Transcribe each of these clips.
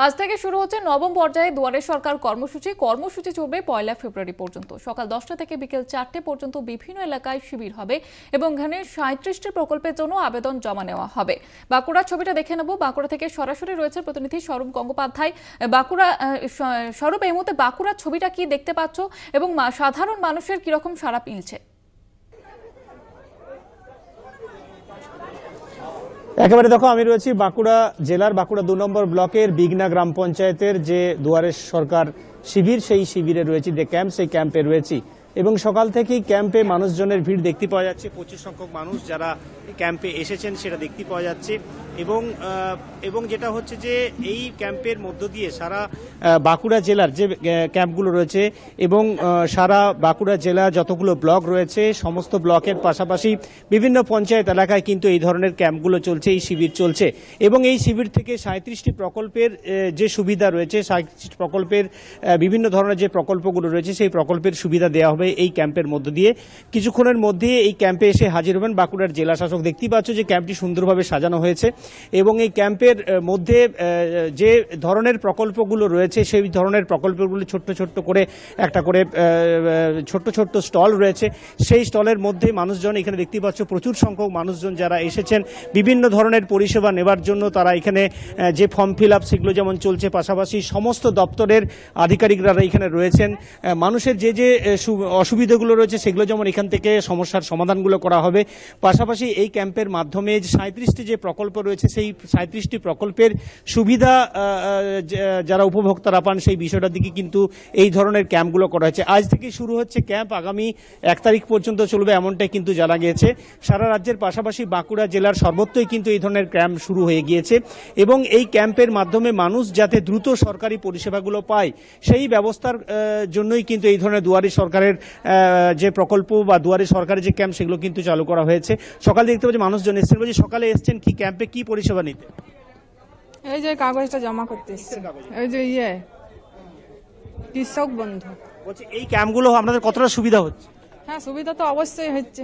আজ থেকে শুরু হচ্ছে নবম পর্যায়ে দুয়ারে সরকার কর্মসূচি চলবে 1 ফেব্রুয়ারি পর্যন্ত। সকাল 10টা থেকে বিকেল 4টে পর্যন্ত বিভিন্ন এলাকায় শিবির হবে এবং এখানে 37টি প্রকল্পের জন্য আবেদন জমা নেওয়া হবে। বাঁকুড়ার ছবিটা দেখে নেব। বাঁকুড়া থেকে সরাসরি রয়েছে প্রতিনিধি স্বরূপ গঙ্গোপাধ্যায়। স্বরূপ, এই মুহূর্তে বাঁকুড়ার ছবিটা কি দেখতে পাচ্ছ এবং সাধারণ মানুষের কিরকম সাড়া মিলছে? একেবারে দেখো, আমি রয়েছি বাঁকুড়া জেলার বাঁকুড়া 2 নম্বর ব্লকের বিঘনা গ্রাম পঞ্চায়েতের যে দুয়ারে সরকার শিবির, সেই শিবিরে রয়েছি, যে ক্যাম্প, সেই ক্যাম্পে রয়েছি এবং সকাল থেকেই ক্যাম্পে মানুষজনের ভিড় দেখতে পাওয়া যাচ্ছে। প্রচুর সংখ্যক মানুষ যারা ক্যাম্পে এসেছেন সেটা দেখতে পাওয়া যাচ্ছে এবং যেটা হচ্ছে যে এই ক্যাম্পের মধ্য দিয়ে সারা বাঁকুড়া জেলার যে ক্যাম্পগুলো রয়েছে এবং সারা বাঁকুড়া জেলা যতগুলো ব্লক রয়েছে সমস্ত ব্লকের পাশাপাশি বিভিন্ন পঞ্চায়েত এলাকায় কিন্তু এই ধরনের ক্যাম্পগুলো চলছে, এই শিবির চলছে এবং এই শিবির থেকে 37টি প্রকল্পের যে সুবিধা রয়েছে, 37 প্রকল্পের বিভিন্ন ধরনের যে প্রকল্পগুলো রয়েছে সেই প্রকল্পের সুবিধা দেওয়া হবে এই ক্যাম্পের মধ্য দিয়ে। কিছুক্ষণের মধ্যে এই ক্যাম্পে এসে হাজির হবেন বাঁকুড়ার জেলা শাসক। দেখতেই পাচ্ছ যে ক্যাম্পটি সুন্দরভাবে সাজানো হয়েছে এবং এই ক্যাম্পের মধ্যে যে ধরনের প্রকল্পগুলো রয়েছে সেই ধরনের প্রকল্পগুলো ছোট্ট ছোট্ট করে একটা করে ছোট্ট ছোট্ট স্টল রয়েছে। সেই স্টলের মধ্যে মানুষজন, এখানে দেখতেই পাচ্ছ প্রচুর সংখ্যক মানুষজন যারা এসেছেন বিভিন্ন ধরনের পরিষেবা নেবার জন্য। তারা এখানে যে ফর্ম ফিল আপ সেগুলো যেমন চলছে, পাশাপাশি সমস্ত দপ্তরের আধিকারিকরা এখানে রয়েছেন। মানুষের যে যে অসুবিধাগুলো রয়েছে সেগুলো যেমন এখান থেকে সমস্যার সমাধানগুলো করা হবে। পাশাপাশি এই ক্যাম্পের মাধ্যমে যে 37টি যে প্রকল্প রয়েছে সেই 37টি প্রকল্পের সুবিধা যারা উপভোক্তারা পান সেই বিষয়টার দিকে কিন্তু এই ধরনের ক্যাম্পগুলো করা হয়েছে। আজ থেকে শুরু হচ্ছে ক্যাম্প, আগামী 1 তারিখ পর্যন্ত চলবে এমনটাই কিন্তু জানা গিয়েছে। সারা রাজ্যের পাশাপাশি বাঁকুড়া জেলার সর্বত্রই কিন্তু এই ধরনের ক্যাম্প শুরু হয়ে গিয়েছে এবং এই ক্যাম্পের মাধ্যমে মানুষ যাতে দ্রুত সরকারি পরিষেবাগুলো পায় সেই ব্যবস্থার জন্যই কিন্তু এই ধরনের দুয়ারে সরকারের যে প্রকল্প বা দুয়ারে সরকারের যে ক্যাম্প সেগুলো কিন্তু চালু করা হয়েছে। সকালে দেখতে পাচ্ছি মানুষজন এসছেন। বলছি, সকালে এসছেন কি ক্যাম্পে কি পরিষেবা নিতে? এই যে কাগজটা জমা করতে এসেছি, ওই যে কৃষক বন্ধু। বলছি, এই ক্যাম্পগুলো আপনাদের কতটা সুবিধা হচ্ছে? হ্যাঁ, সুবিধা তো অবশ্যই হচ্ছে।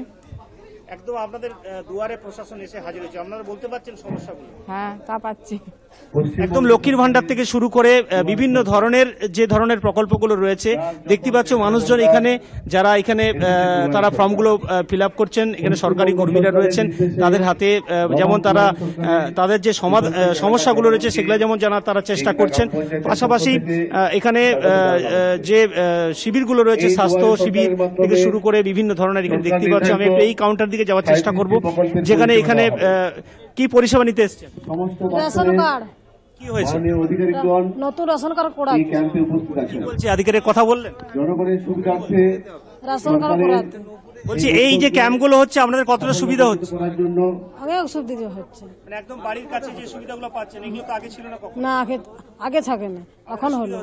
একদম আপনাদের দুয়ারে প্রশাসন এসে হাজির হয়েছে, আপনারা বলতে পারছেন সমস্যাগুলো? হ্যাঁ, তা পাচ্ছি। একদম লক্ষ্মীর ভান্ডার থেকে শুরু করে বিভিন্ন ধরনের যে ধরনের প্রকল্পগুলো রয়েছে দেখতে পাচ্ছ মানুষজন এখানে যারা এখানে তারা ফর্মগুলো ফিল আপ করছেন। এখানে সরকারি কর্মীরা রয়েছেন, তাদের হাতে যেমন তারা তাদের যে সমস্যাগুলো রয়েছে সেগুলো যেমন জানার তারা চেষ্টা করছেন। পাশাপাশি এখানে যে শিবিরগুলো রয়েছে, স্বাস্থ্য শিবির থেকে শুরু করে বিভিন্ন ধরনের এখানে দেখতে পাচ্ছ। আমি একটু এই কাউন্টার দিকে যাওয়ার চেষ্টা করব, যেখানে এখানে কি পরিষেবা নিতে এসছেন? রেশন কার্ড কি হয়েছে? নতুন রেশন কার্ড করা বলছি, আধিকারিক কথা বললেন? রেশন কার্ড করাতে বলছি, এই যে ক্যাম্পগুলো হচ্ছে আপনাদের কতটা সুবিধা হচ্ছে? আগে সুবিধা হচ্ছে, মানে একদম বাড়ির কাছে যে সুবিধাগুলো পাচ্ছেন এগুলো তো আগে ছিল না কখনো? না আগে থাকে না, এখন হলো।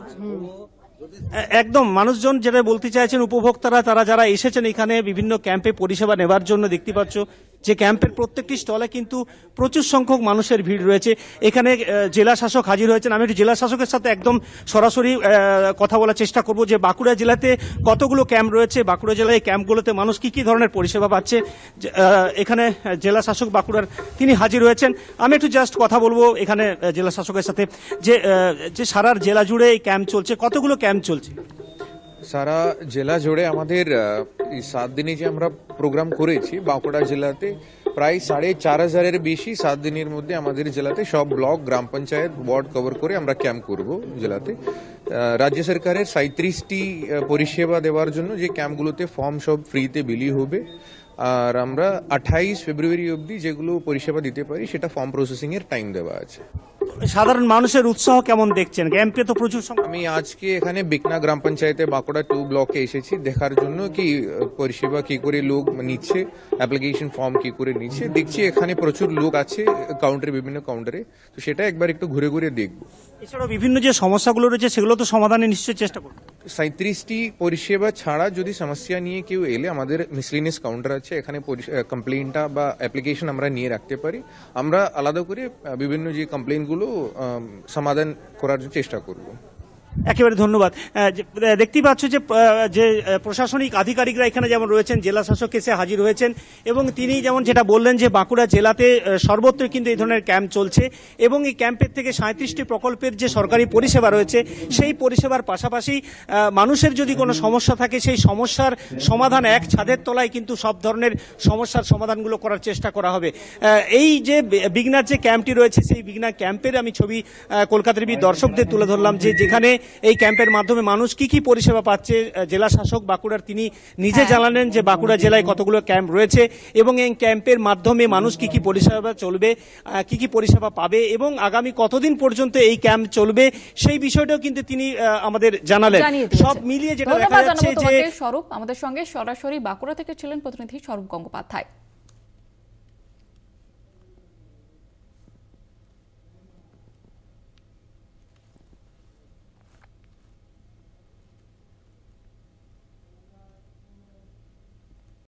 একদম মানুষজন যেটা বলতে চাইছেন, উপভোক্তারা তারা যারা এসেছেন এখানে বিভিন্ন ক্যাম্পে পরিষেবা নেবার জন্য, দেখতে পাচ্ছ যে ক্যাম্পের প্রত্যেকটি স্টলে কিন্তু প্রচুর সংখ্যক মানুষের ভিড় রয়েছে। এখানে জেলা শাসক হাজির হয়েছেন। আমি একটু জেলা শাসকের সাথে একদম সরাসরি কথা বলার চেষ্টা করব যে বাঁকুড়া জেলাতে কতগুলো ক্যাম্প রয়েছে, বাঁকুড়া জেলায় ক্যাম্পগুলোতে মানুষ কি কি ধরনের পরিষেবা পাচ্ছে। এখানে জেলা শাসক বাঁকুড়ার তিনি হাজির হয়েছেন। আমি একটু জাস্ট কথা বলবো এখানে জেলা শাসকের সাথে যে সারা জেলা জুড়ে এই ক্যাম্প চলছে, কতগুলো ক্যাম্প চলছে? সারা জেলা জুড়ে আমাদের এই 7 দিনে যে আমরা প্রোগ্রাম করেছি বাঁকুড়া জেলাতে প্রায় 4,500-এর বেশি 7 দিনের মধ্যে আমাদের জেলাতে সব ব্লক, গ্রাম পঞ্চায়েত, ওয়ার্ড কভার করে আমরা ক্যাম্প করব জেলাতে। রাজ্য সরকারের 37টি পরিষেবা দেওয়ার জন্য যে ক্যাম্পগুলোতে ফর্ম সব ফ্রিতে বিলি হবে আর আমরা 28 ফেব্রুয়ারি অবধি যেগুলো পরিষেবা দিতে পারি সেটা ফর্ম প্রসেসিং এর টাইম দেওয়া আছে। সাধারণ মানুষের উৎসাহ কেমন দেখছেন? ক্যাম্পে তো প্রচুর আমি আজকে এখানে বিকনা গ্রাম পঞ্চায়েতে বাঁকুড়া 2 ব্লকে এসেছি দেখার জন্য কি পরিষেবা কি করে লোক নিচ্ছে, অ্যাপ্লিকেশন ফর্ম কি করে নিচ্ছে। দেখছি এখানে প্রচুর লোক আছে কাউন্টারে, বিভিন্ন কাউন্টারে, তো সেটা একবার একটু ঘুরে ঘুরে দেখবো। এছাড়াও বিভিন্ন যে সমস্যাগুলো রয়েছে সেগুলো তো সমাধানে নিশ্চয়ই চেষ্টা করবো। 37টি পরিষেবা ছাড়া যদি সমস্যা নিয়ে কেউ এলে আমাদের মিসলিনিয়াস কাউন্টার আছে, এখানে কমপ্লেনটা বা অ্যাপ্লিকেশন আমরা নিয়ে রাখতে পারি। আমরা আলাদা করে বিভিন্ন যে কমপ্লেনগুলো সমাধান করার চেষ্টা করব। একেবারে ধন্যবাদ। দেখতেই পাচ্ছ যে প্রশাসনিক আধিকারিকরা এখানে যেমন রয়েছেন, জেলা শাসক এসে হাজির হয়েছেন এবং তিনি যেমন যেটা বললেন যে বাঁকুড়া জেলাতে সর্বত্র কিন্তু এই ধরনের ক্যাম্প চলছে এবং এই ক্যাম্পের থেকে 37টি প্রকল্পের যে সরকারি পরিষেবা রয়েছে সেই পরিষেবার পাশাপাশি মানুষের যদি কোনো সমস্যা থাকে সেই সমস্যার সমাধান এক ছাদের তলায় কিন্তু সব ধরনের সমস্যার সমাধানগুলো করার চেষ্টা করা হবে। এই যে বিগনার যে ক্যাম্পটি রয়েছে সেই বিগনা ক্যাম্পের আমি ছবি কলকাতার দর্শকদের তুলে ধরলাম, যে যেখানে এই ক্যাম্পের মাধ্যমে মানুষ কি কি পরিষেবা পাচ্ছে। জেলা শাসক বাঁকুড়ার তিনি নিজে জানালেন যে বাঁকুড়া জেলায় কতগুলো ক্যাম্প রয়েছে এবং এই ক্যাম্পের মাধ্যমে মানুষ কি কি পরিষেবা চলবে, কি কি পরিষেবা পাবে এবং আগামী কতদিন পর্যন্ত এই ক্যাম্প চলবে সেই বিষয়টাও কিন্তু তিনি আমাদের জানালেন। সব মিলিয়ে যেটা দেখা যাচ্ছে যে স্বরূপ, আমাদের সঙ্গে সরাসরি বাঁকুড়া থেকে ছিলেন প্রতিনিধি স্বরূপ গঙ্গোপাধ্যায়।